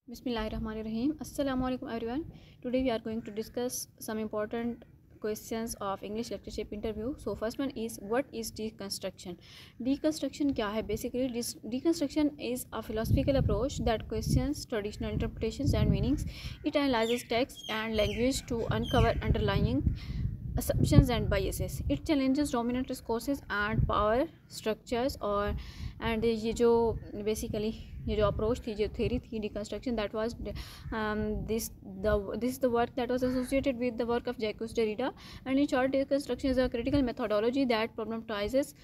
Bismillahirrahmanirrahim. Assalamualaikum everyone. Today we are going to discuss some important questions of English lectureship interview. So first one is, what is deconstruction? Deconstruction क्या है? Basically deconstruction is a philosophical approach that questions traditional interpretations and meanings. It analyzes text and language to uncover underlying assumptions and biases. It challenges dominant discourses and power structures. और and ये जो basically ये जो approach थी, जो theory थी deconstruction, that was this the work that was associated with the work of जैक्यूस Derrida. And in short, deconstruction is a critical methodology that problematizes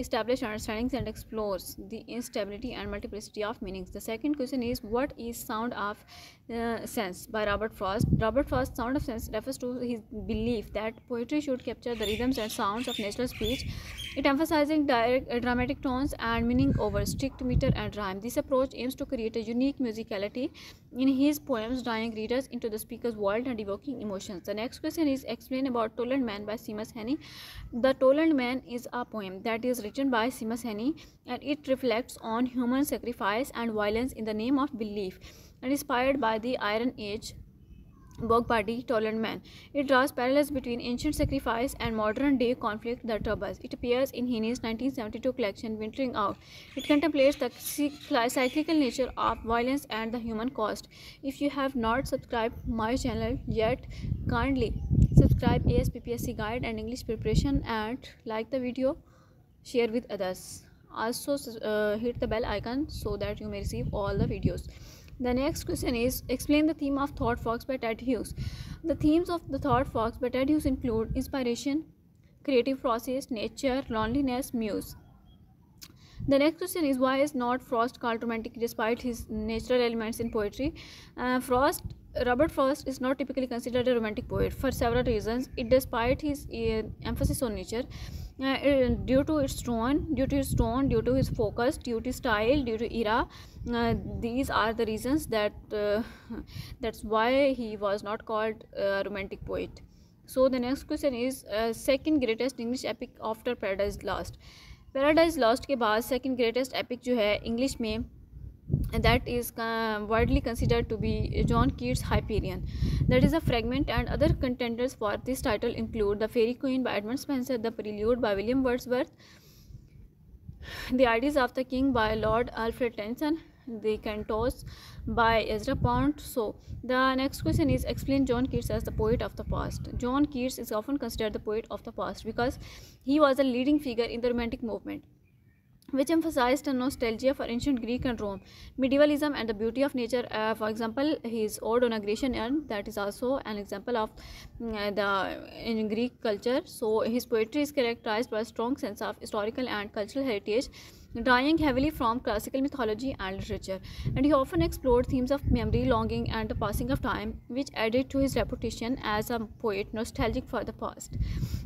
established understandings and explores the instability and multiplicity of meanings. The second question is, what is sound of sense by Robert Frost? Robert Frost's sound of sense refers to his belief that poetry should capture the rhythms and sounds of natural speech. It emphasizing direct dramatic tones and meaning over strict meter and rhyme. This approach aims to create a unique musicality in his poems, drawing readers into the speaker's world and evoking emotions. The next question is, explain about Toland Man by Seamus Heaney. The Toland Man is a poem that is written by Seamus Heaney, and it reflects on human sacrifice and violence in the name of belief, and inspired by the Iron Age book by the Toland Man. It draws parallels between ancient sacrifice and modern day conflict, the Troubles. It appears in Heaney's 1972 collection Wintering Out. It contemplates the cyclical nature of violence and the human cost. If you have not subscribed my channel yet, kindly subscribe ASPPSC Guide and English Preparation, and like the video, share with others. Also hit the bell icon so that you may receive all the videos. The next question is, explain the theme of Thought Fox by Ted Hughes. The themes of the Thought Fox by Ted Hughes include inspiration, creative process, nature, loneliness, muse. The next question is, why is not Frost called romantic despite his natural elements in poetry? Robert Frost is not typically considered a romantic poet for several reasons. Despite his emphasis on nature, due to its tone, due to his focus, due to style, due to era, these are the reasons that's why he was not called a romantic poet. So the next question is, second greatest English epic after Paradise Lost. Paradise Lost के बाद second greatest epic जो है English में, that is widely considered to be John Keats' Hyperion. That is a fragment, and other contenders for this title include The Fairy Queen by Edmund Spenser, The Prelude by William Wordsworth, The Ideas of the King by Lord Alfred Tennyson, The Cantos by Ezra Pound. So the next question is, explain John Keats as the poet of the past. John Keats is often considered the poet of the past because he was a leading figure in the Romantic movement, which emphasized a nostalgia for ancient Greek and Rome, medievalism, and the beauty of nature. For example, his Ode on a Grecian Urn, that is also an example of in Greek culture. So his poetry is characterized by a strong sense of historical and cultural heritage, drawing heavily from classical mythology and literature. And he often explored themes of memory, longing, and the passing of time, which added to his reputation as a poet nostalgic for the past.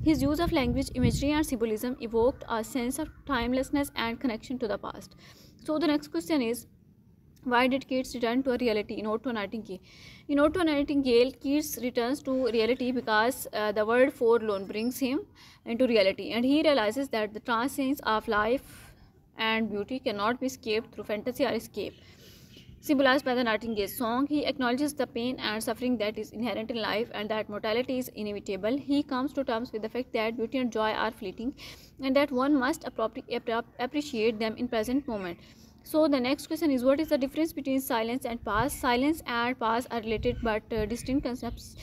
His use of language, imagery, and symbolism evoked a sense of timelessness and connection to the past. So the next question is, why did Keats return to a reality in Ode to a Nightingale? In Ode to a Nightingale, Keats returns to reality because the word forlorn brings him into reality, and he realizes that the transience of life and beauty cannot be escaped through fantasy or escape. Symbolized by the Nightingale's song, he acknowledges the pain and suffering that is inherent in life and that mortality is inevitable. He comes to terms with the fact that beauty and joy are fleeting and that one must appreciate them in present moment. So the next question is, what is the difference between silence and past? Silence and past are related but distinct concepts.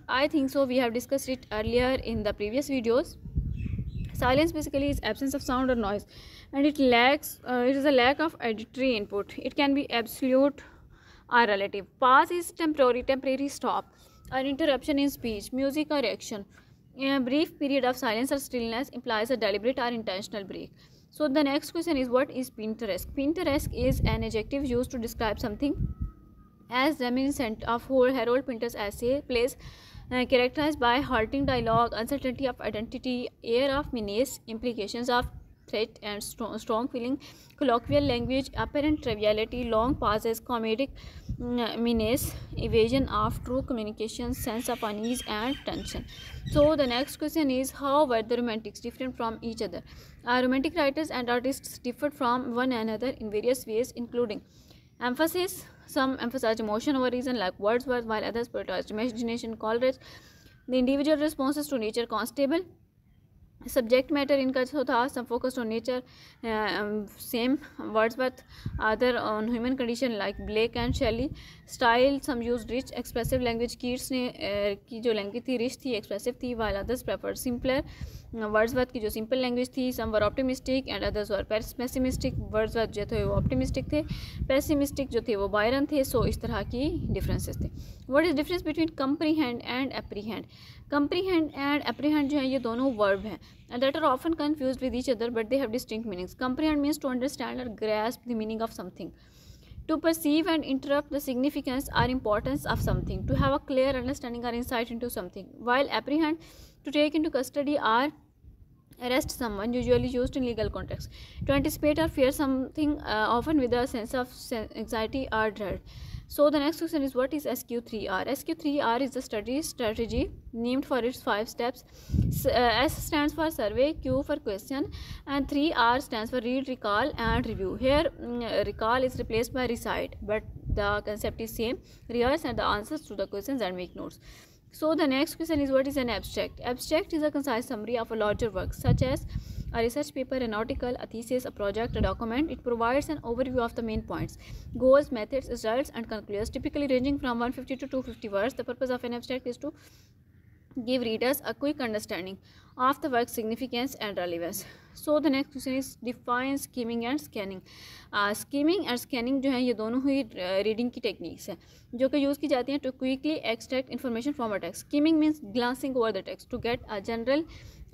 I think so we have discussed it earlier in the previous videos. Silence basically is absence of sound or noise, and it is a lack of auditory input. It can be absolute or relative. Pause is temporary stop, or interruption in speech, music, or action. A brief period of silence or stillness implies a deliberate or intentional break. So the next question is, what is pintoresque? Pintoresque is an adjective used to describe something as reminiscent of Harold Pinter's essay plays, characterized by halting dialogue, uncertainty of identity, air of menace, implications of threat, and strong feeling, colloquial language, apparent triviality, long pauses, comedic menace, evasion of true communication, sense of unease and tension. So the next question is, how were the romantics different from each other? Romantic writers and artists differed from one another in various ways, including Emphasis: some emphasize emotion over reason, like Wordsworth, while others prioritized imagination, Coleridge. The individual responses to nature: Constable. Subject matter इनका जो था, some focused on nature, same Wordsworth, other on human condition like Blake and Shelley. Style: some used rich expressive language, Keats ने की जो language थी rich थी, expressive थी, while others preferred simpler. Wordsworth की जो simple language थी, some were optimistic and others were pessimistic. Wordsworth जो थे वो optimistic थे, pessimistic जो थे वो Byron थे. So इस तरह की differences थे. What is difference between comprehend and apprehend? Comprehend and apprehend जो हैं ये दोनों verb हैं, and that are often confused with each other, but they have distinct meanings. Comprehend means to understand or grasp the meaning of something, to perceive and interpret the significance or importance of something, to have a clear understanding or insight into something, while apprehend, to take into custody or arrest someone, usually used in legal context, to anticipate or fear something, often with a sense of anxiety or dread. So the next question is, what is SQ3R? SQ3R is the study strategy named for its 5 steps. S stands for survey, Q for question, and 3R stands for read, recall, and review. Here recall is replaced by recite, but the concept is same. Rehearse and the answers to the questions and make notes. So the next question is, what is an abstract? Abstract is a concise summary of a larger work, such as a research paper, an article, a thesis, a project, a document. It provides an overview of the main points, goals, methods, results, and conclusions, typically ranging from 150 to 250 words. The purpose of an abstract is to give readers a quick understanding of the work's significance and relevance. So the next question is, define skimming and scanning. Skimming and scanning जो है ये दोनों ही reading की techniques हैं जो कि use की जाती हैं to quickly extract information from a text. Skimming means glancing over the text to get a general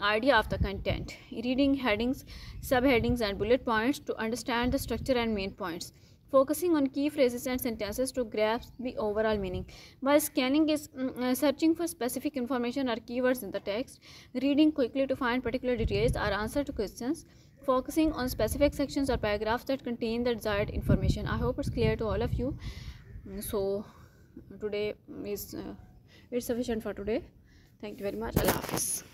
idea of the content, reading headings, subheadings, and bullet points to understand the structure and main points, focusing on key phrases and sentences to grasp the overall meaning, while scanning is searching for specific information or keywords in the text, reading quickly to find particular details or answer to questions, focusing on specific sections or paragraphs that contain the desired information. I hope it's clear to all of you. So today is it's sufficient for today. Thank you very much. Allah Hafiz.